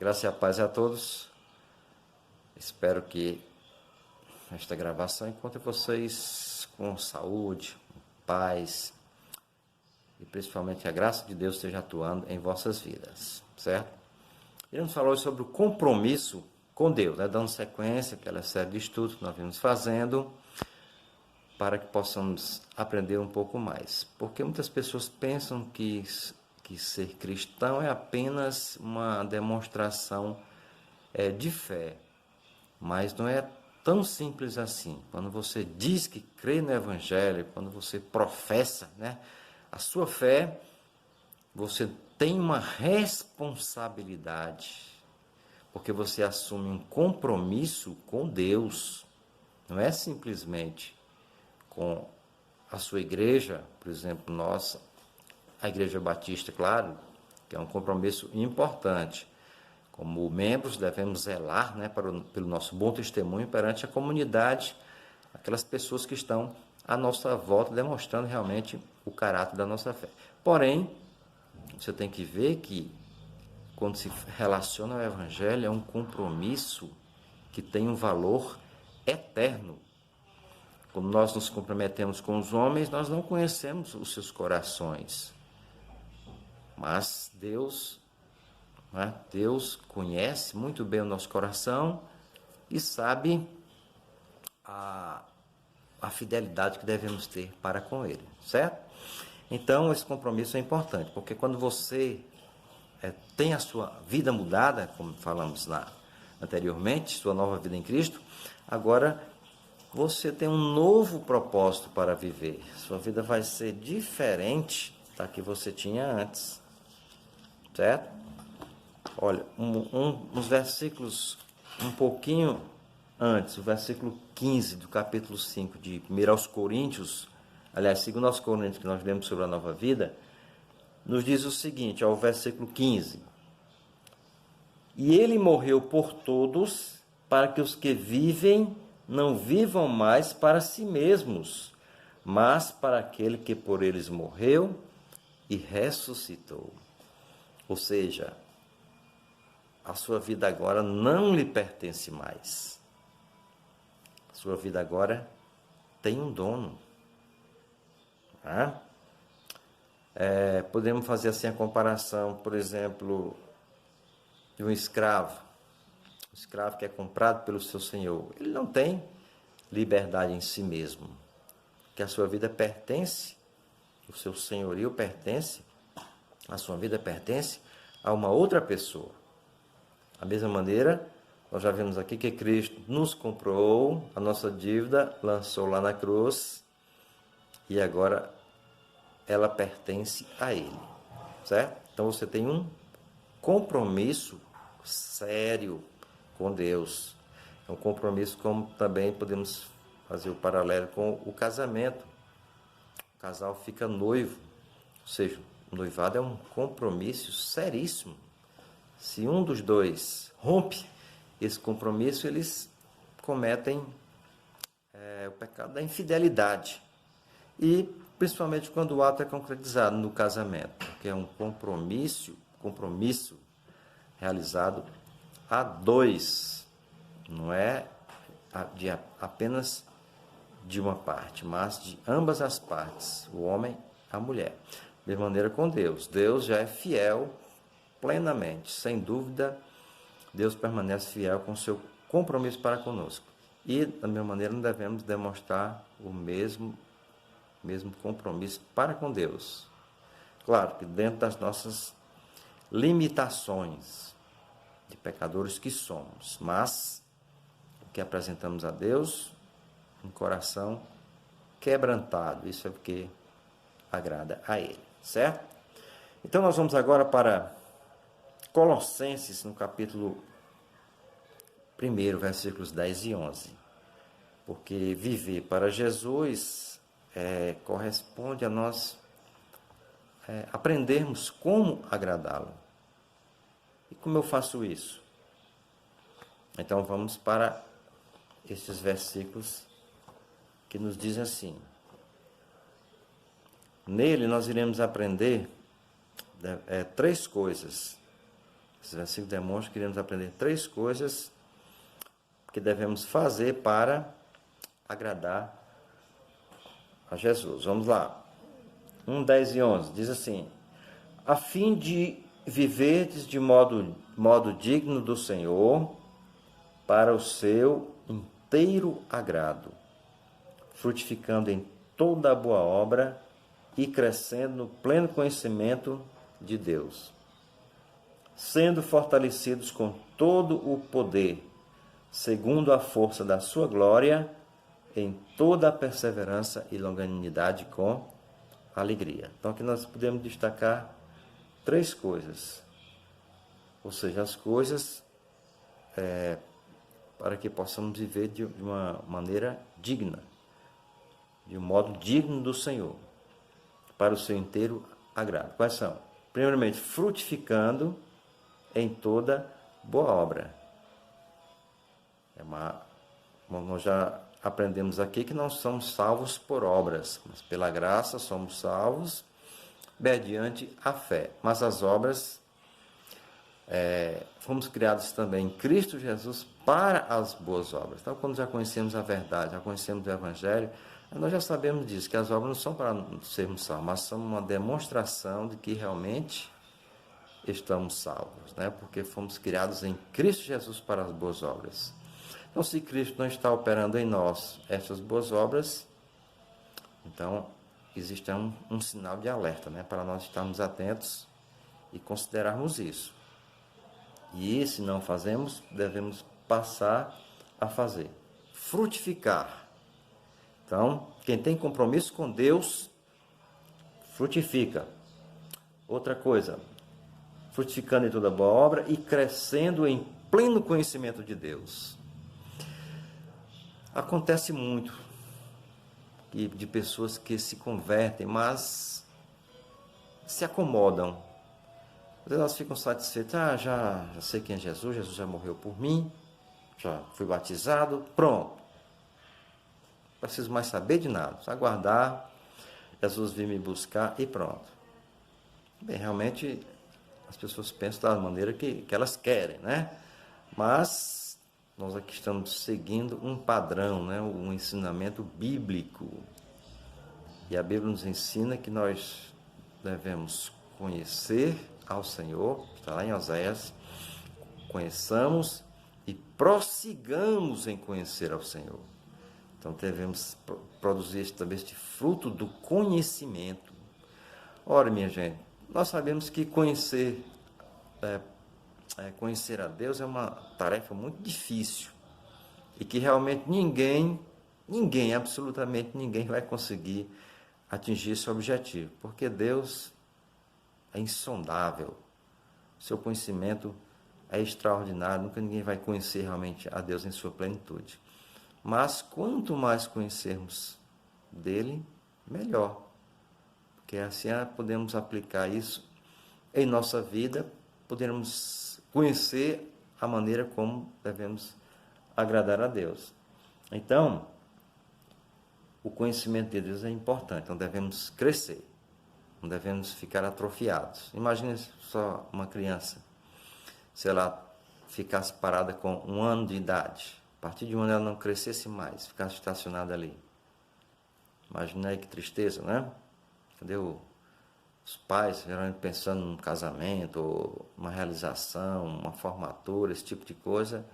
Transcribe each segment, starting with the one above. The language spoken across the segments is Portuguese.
Graça e a paz a todos. Espero que esta gravação encontre vocês com saúde, paz e principalmente a graça de Deus esteja atuando em vossas vidas, certo? Iremos falar hoje sobre o compromisso com Deus, dando sequência àquela série de estudos que nós vimos fazendo para que possamos aprender um pouco mais. Porque muitas pessoas pensam que ser cristão é apenas uma demonstração de fé, mas não é tão simples assim. Quando você diz que crê no Evangelho, quando você professa, a sua fé, você tem uma responsabilidade, porque você assume um compromisso com Deus. Não é simplesmente com a sua igreja, por exemplo, nossa, a Igreja Batista, claro, que é um compromisso importante. Como membros, devemos zelar pelo nosso bom testemunho perante a comunidade, aquelas pessoas que estão à nossa volta, demonstrando realmente o caráter da nossa fé. Porém, você tem que ver que, quando se relaciona ao Evangelho, é um compromisso que tem um valor eterno. Quando nós nos comprometemos com os homens, nós não conhecemos os seus corações. Mas Deus conhece muito bem o nosso coração e sabe a fidelidade que devemos ter para com Ele, certo? Então, esse compromisso é importante, porque quando você tem a sua vida mudada, como falamos anteriormente, sua nova vida em Cristo, agora você tem um novo propósito para viver. Sua vida vai ser diferente da que você tinha antes, certo? Olha, uns versículos um pouquinho antes, o versículo 15 do capítulo 5 de 1 aos Coríntios, aliás, 2 aos Coríntios, que nós lemos sobre a nova vida, nos diz o seguinte, ao versículo 15: E ele morreu por todos, para que os que vivem não vivam mais para si mesmos, mas para aquele que por eles morreu e ressuscitou. Ou seja, a sua vida agora não lhe pertence mais. A sua vida agora tem um dono. Podemos fazer assim a comparação, por exemplo, de um escravo. O escravo que é comprado pelo seu senhor. Ele não tem liberdade em si mesmo. Que a sua vida pertence, o seu senhorio pertence, a sua vida pertence a uma outra pessoa. Da mesma maneira, nós já vimos aqui que Cristo nos comprou, a nossa dívida lançou lá na cruz e agora ela pertence a Ele, certo? Então você tem um compromisso sério com Deus. É um compromisso como também podemos fazer o paralelo com o casamento. O casal fica noivo, ou seja, o noivado é um compromisso seríssimo. Se um dos dois rompe esse compromisso, eles cometem o pecado da infidelidade. E principalmente quando o ato é concretizado no casamento, que é um compromisso realizado a dois, não é apenas de uma parte, mas de ambas as partes, o homem e a mulher. De maneira com Deus. Deus já é fiel plenamente, sem dúvida, Deus permanece fiel com o seu compromisso para conosco. E, da mesma maneira, não devemos demonstrar o mesmo compromisso para com Deus. Claro que dentro das nossas limitações de pecadores que somos, mas o que apresentamos a Deus, um coração quebrantado, isso é o que agrada a Ele, certo? Então nós vamos agora para Colossenses, no capítulo 1, versículos 10 e 11. Porque viver para Jesus corresponde a nós aprendermos como agradá-lo. E como eu faço isso? Então vamos para esses versículos que nos dizem assim: nele nós iremos aprender 3 coisas. Esse versículo demonstra que queremos aprender 3 coisas que devemos fazer para agradar a Jesus. Vamos lá. 1, 10 e 11 diz assim: a fim de viverdes de modo digno do Senhor, para o seu inteiro agrado, frutificando em toda a boa obra e crescendo no pleno conhecimento de Deus, sendo fortalecidos com todo o poder, segundo a força da sua glória, em toda a perseverança e longanimidade com alegria. Então aqui nós podemos destacar 3 coisas, ou seja, as coisas para que possamos viver de uma maneira digna, de um modo digno do Senhor, para o seu inteiro agrado. Quais são? Primeiramente, frutificando em toda boa obra. Nós já aprendemos aqui que não somos salvos por obras, mas pela graça somos salvos mediante a fé. Mas as obras, fomos criados também em Cristo Jesus para as boas obras. Então, quando já conhecemos a verdade, já conhecemos o Evangelho, nós já sabemos disso, que as obras não são para sermos salvos, mas são uma demonstração de que realmente estamos salvos, né? Porque fomos criados em Cristo Jesus para as boas obras. Então, se Cristo não está operando em nós essas boas obras, então existe um sinal de alerta, né? Para nós estarmos atentos e considerarmos isso. E se não fazemos, devemos passar a fazer. Frutificar. Então, quem tem compromisso com Deus, frutifica. Outra coisa, frutificando em toda boa obra e crescendo em pleno conhecimento de Deus. Acontece muito de pessoas que se convertem, mas se acomodam. Às vezes elas ficam satisfeitas, já sei quem é Jesus, Jesus já morreu por mim, já fui batizado, pronto. Não preciso mais saber de nada, só aguardar Jesus vir me buscar e pronto. Bem, realmente as pessoas pensam da maneira que elas querem, né? Mas nós aqui estamos seguindo um padrão, né? Um ensinamento bíblico. E a Bíblia nos ensina que nós devemos conhecer ao Senhor, está lá em Oséias, conheçamos e prossigamos em conhecer ao Senhor. Então devemos produzir também este fruto do conhecimento. Ora, minha gente, nós sabemos que conhecer a Deus é uma tarefa muito difícil e que realmente ninguém, absolutamente ninguém vai conseguir atingir esse objetivo, porque Deus é insondável, seu conhecimento é extraordinário, nunca ninguém vai conhecer realmente a Deus em sua plenitude. Mas quanto mais conhecermos dele, melhor, porque assim podemos aplicar isso em nossa vida, podemos conhecer a maneira como devemos agradar a Deus. Então, o conhecimento de Deus é importante, então devemos crescer, não devemos ficar atrofiados. Imagine só uma criança, se ela ficasse parada com 1 ano de idade, a partir de 1 ano ela não crescesse mais, ficasse estacionada ali. Imagina aí que tristeza, né? Cadê os pais geralmente pensando num casamento, ou uma realização, uma formatura, esse tipo de coisa,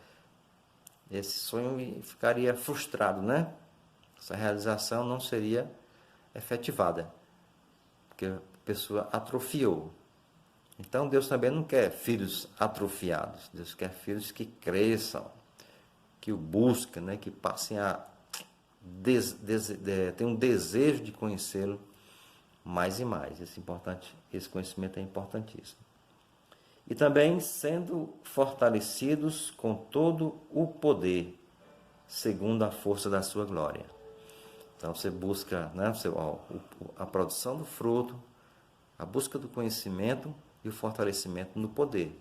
esse sonho ficaria frustrado, né? Essa realização não seria efetivada, porque a pessoa atrofiou. Então Deus também não quer filhos atrofiados, Deus quer filhos que cresçam, que o busquem, né? Que passem a ter um desejo de conhecê-lo mais e mais. Esse conhecimento é importantíssimo. E também sendo fortalecidos com todo o poder, segundo a força da sua glória. Então você busca, né, a produção do fruto, a busca do conhecimento e o fortalecimento no poder.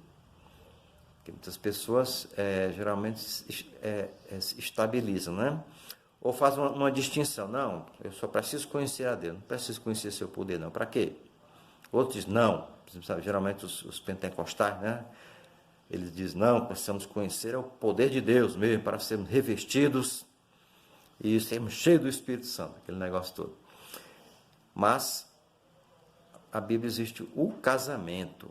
Porque muitas pessoas geralmente se estabilizam, né? Ou fazem uma distinção. Não, eu só preciso conhecer a Deus, não preciso conhecer seu poder, não. Para quê? Outros dizem, não. Sabe, geralmente os pentecostais, né? Ele diz, não, precisamos conhecer o poder de Deus mesmo, para sermos revestidos e sermos cheios do Espírito Santo, aquele negócio todo. Mas a Bíblia existe o casamento.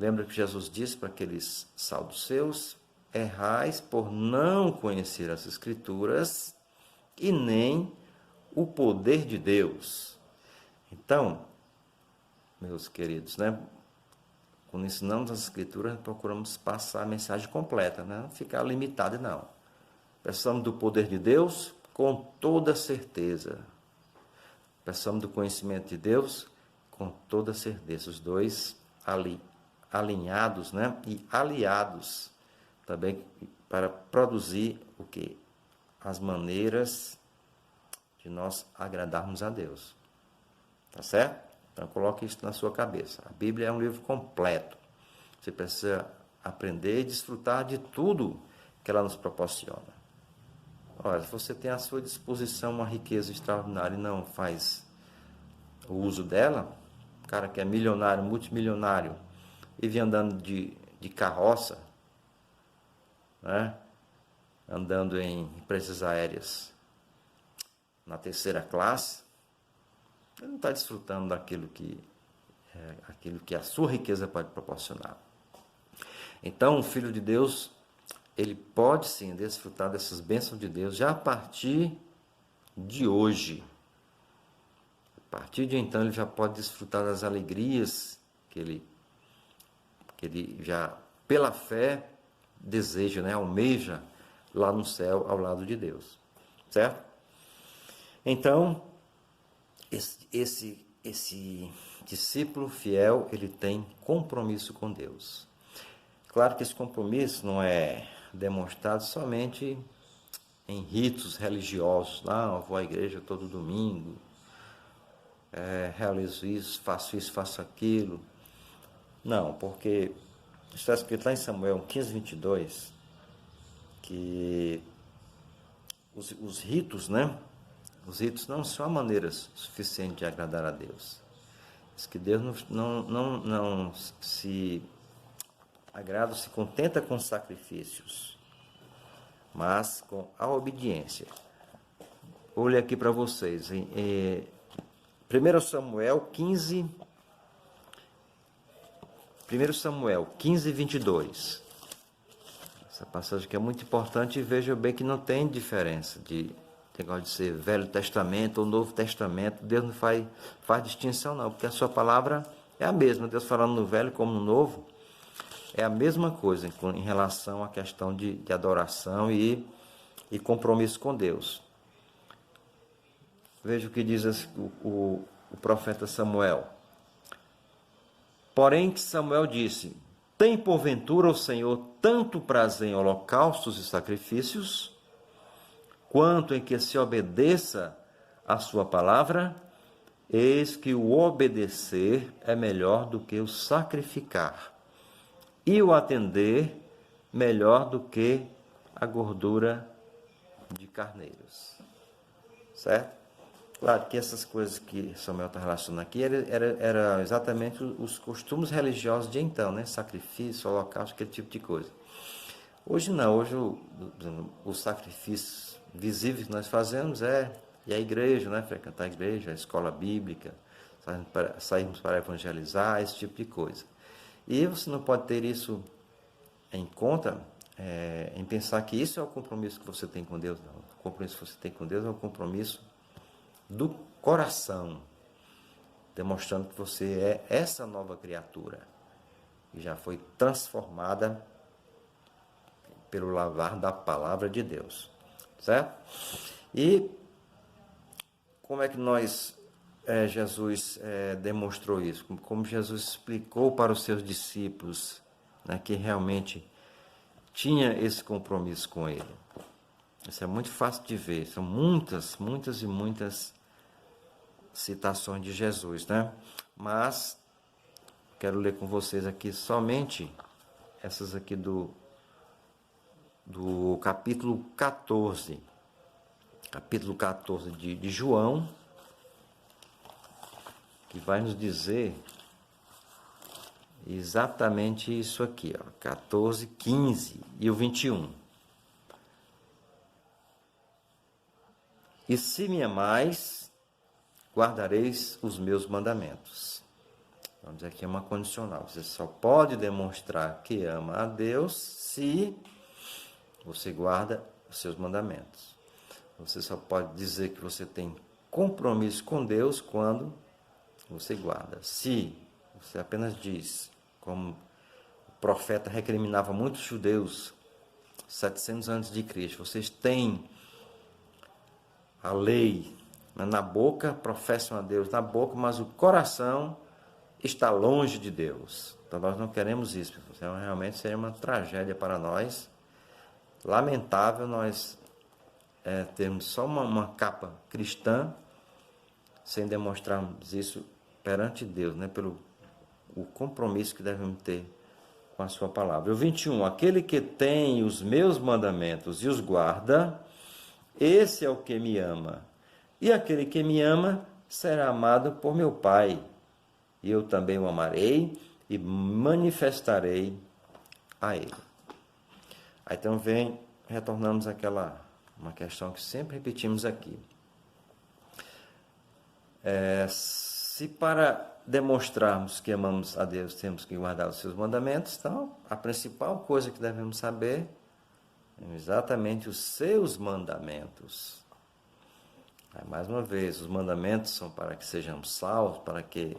Lembra que Jesus disse para aqueles saduceus, errais por não conhecer as Escrituras e nem o poder de Deus. Então, meus queridos, né? Quando ensinamos as Escrituras, procuramos passar a mensagem completa, né? Não ficar limitado, não. Precisamos do poder de Deus com toda certeza. Precisamos do conhecimento de Deus com toda certeza. Os dois alinhados, né? E aliados também para produzir o quê? As maneiras de nós agradarmos a Deus. Tá certo? Então, coloque isso na sua cabeça. A Bíblia é um livro completo. Você precisa aprender e desfrutar de tudo que ela nos proporciona. Olha, se você tem à sua disposição uma riqueza extraordinária e não faz o uso dela, o cara que é milionário, multimilionário, vive andando de carroça, né? Andando em empresas aéreas na terceira classe, ele não está desfrutando daquilo que a sua riqueza pode proporcionar. Então, o Filho de Deus, ele pode sim desfrutar dessas bênçãos de Deus já a partir de hoje. A partir de então, ele já pode desfrutar das alegrias que ele já, pela fé, deseja, né? Almeja lá no céu, ao lado de Deus. Certo? Então, esse discípulo fiel, ele tem compromisso com Deus. Claro que esse compromisso não é demonstrado somente em ritos religiosos. Não, eu vou à igreja todo domingo, realizo isso, faço aquilo. Não, porque está escrito lá em Samuel 15, 22, que os ritos, né? Os ritos não são a maneira suficiente de agradar a Deus. Diz que Deus não se agrada, se contenta com sacrifícios, mas com a obediência. Olhe aqui para vocês, em 1 Samuel 15, 22. Essa passagem aqui é muito importante e veja bem que não tem diferença de negócio de ser Velho Testamento ou Novo Testamento. Deus não faz distinção não, porque a sua palavra é a mesma. Deus falando no Velho como no Novo, é a mesma coisa em relação à questão de adoração e compromisso com Deus. Veja o que diz o profeta Samuel. Porém que Samuel disse, tem porventura o Senhor tanto prazer em holocaustos e sacrifícios, quanto em que se obedeça a sua palavra? Eis que o obedecer é melhor do que o sacrificar, e o atender melhor do que a gordura de carneiros. Certo? Claro que essas coisas que Samuel está relacionando aqui era exatamente os costumes religiosos de então, né? Sacrifício, holocausto, aquele tipo de coisa. Hoje não, hoje os sacrifícios visíveis que nós fazemos é ir à igreja, né? Frequentar a igreja, a escola bíblica, sairmos para evangelizar, esse tipo de coisa. E você não pode ter isso em conta, em pensar que isso é o compromisso que você tem com Deus, não. O compromisso que você tem com Deus é o compromisso do coração, demonstrando que você é essa nova criatura, que já foi transformada pelo lavar da palavra de Deus, certo? E como é que Jesus demonstrou isso? Como Jesus explicou para os seus discípulos, né, que realmente tinha esse compromisso com ele. Isso é muito fácil de ver, são muitas e muitas citações de Jesus, né? Mas quero ler com vocês aqui somente essas aqui do capítulo 14. Capítulo 14 de João, que vai nos dizer Exatamente isso aqui, ó, 14, 15 e o 21. E se me amais, guardareis os meus mandamentos. Vamos dizer que é uma condicional. Você só pode demonstrar que ama a Deus se você guarda os seus mandamentos. Você só pode dizer que você tem compromisso com Deus quando você guarda. Se você apenas diz, como o profeta recriminava muitos judeus, 700 anos de Cristo, vocês têm a lei na boca, professam a Deus na boca, mas o coração está longe de Deus. Então nós não queremos isso. Então, realmente seria uma tragédia para nós. Lamentável nós termos só uma capa cristã sem demonstrarmos isso perante Deus, né? Pelo o compromisso que devemos ter com a sua palavra. O 21, aquele que tem os meus mandamentos e os guarda, esse é o que me ama. E aquele que me ama será amado por meu Pai. E eu também o amarei e manifestarei a ele. Aí então retornamos uma questão que sempre repetimos aqui. Se para demonstrarmos que amamos a Deus temos que guardar os seus mandamentos, então a principal coisa que devemos saber é exatamente os seus mandamentos. Mais uma vez, os mandamentos são para que sejamos salvos, para que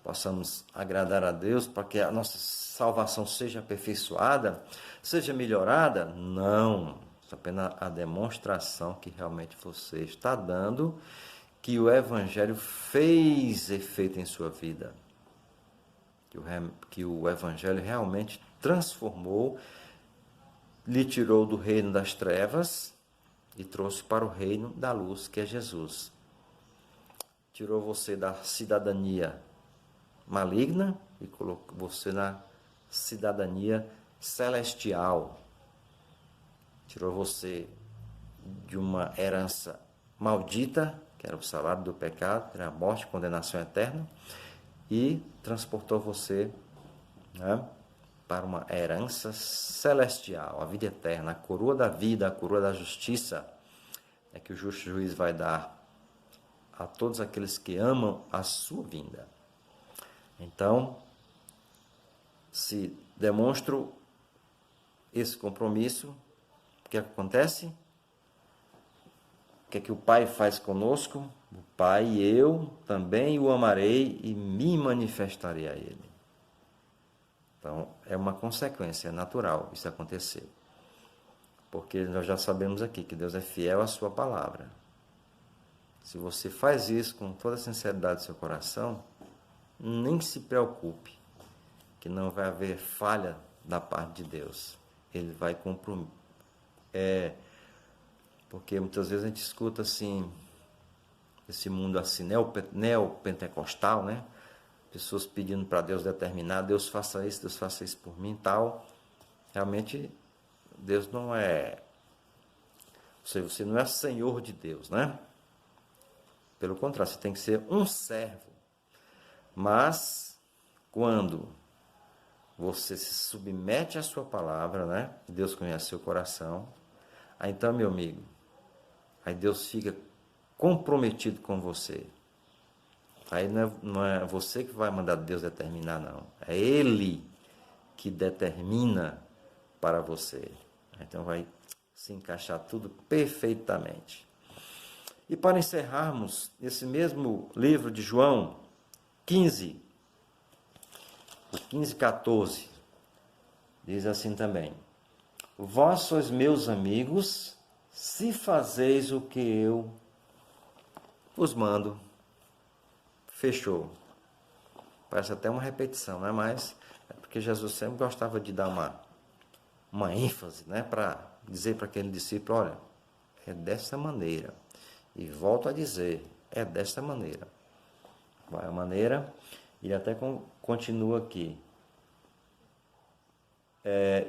possamos agradar a Deus, para que a nossa salvação seja aperfeiçoada, seja melhorada? Não. Isso é apenas a demonstração que realmente você está dando que o Evangelho fez efeito em sua vida. Que o Evangelho realmente transformou, lhe tirou do reino das trevas e trouxe para o reino da luz, que é Jesus. Tirou você da cidadania maligna e colocou você na cidadania celestial. Tirou você de uma herança maldita, que era o salário do pecado, que era a morte e condenação eterna, e transportou você, né, para uma herança celestial, a vida eterna, a coroa da vida, a coroa da justiça, é que o justo juiz vai dar a todos aqueles que amam a sua vinda. Então, se demonstro esse compromisso, o que acontece? O que é que o Pai faz conosco? O Pai, eu também o amarei e me manifestarei a Ele. Então, é uma consequência natural isso acontecer. Porque nós já sabemos aqui que Deus é fiel à sua palavra. Se você faz isso com toda a sinceridade do seu coração, nem se preocupe, que não vai haver falha da parte de Deus. Ele vai cumprir. Porque muitas vezes a gente escuta assim, esse mundo assim, neopentecostal, né? Pessoas pedindo para Deus determinar, Deus faça isso por mim e tal. Realmente, Deus não é... Você não é senhor de Deus, né? Pelo contrário, você tem que ser um servo. Mas, quando você se submete à sua palavra, né? Deus conhece seu coração. Aí então, meu amigo, aí Deus fica comprometido com você. Aí não é você que vai mandar Deus determinar, não. É Ele que determina para você. Então vai se encaixar tudo perfeitamente. E para encerrarmos, esse mesmo livro de João 15, o 15, 14, diz assim também: vós sois meus amigos, se fazeis o que eu vos mando. Fechou. Parece até uma repetição, né? Mas é porque Jesus sempre gostava de dar uma ênfase, né? Para dizer para aquele discípulo, olha, é dessa maneira. E volto a dizer, é dessa maneira. Qual é a maneira? Ele até continua aqui.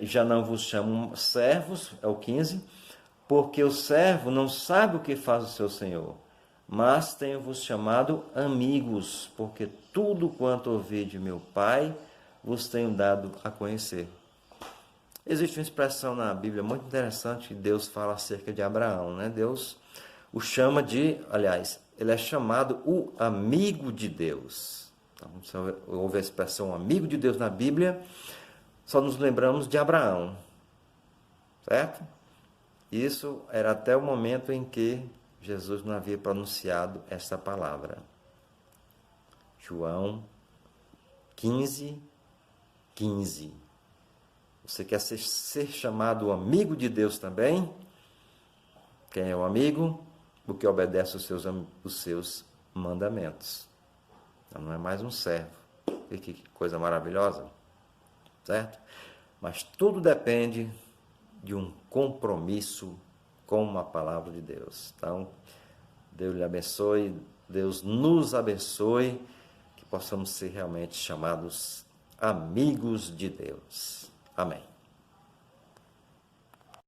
Já não vos chamo servos, é o 15, porque o servo não sabe o que faz o seu senhor. Mas tenho-vos chamado amigos, porque tudo quanto ouvi de meu Pai vos tenho dado a conhecer. Existe uma expressão na Bíblia muito interessante que Deus fala acerca de Abraão, né? Deus o chama de, aliás, ele é chamado o amigo de Deus. Então, se houve a expressão amigo de Deus na Bíblia, só nos lembramos de Abraão, certo? Isso era até o momento em que Jesus não havia pronunciado essa palavra. João 15, 15. Você quer ser chamado amigo de Deus também? Quem é o amigo? O que obedece os seus mandamentos. Então, não é mais um servo. E que coisa maravilhosa, certo? Mas tudo depende de um compromisso com a palavra de Deus. Então, Deus lhe abençoe, Deus nos abençoe, que possamos ser realmente chamados amigos de Deus. Amém.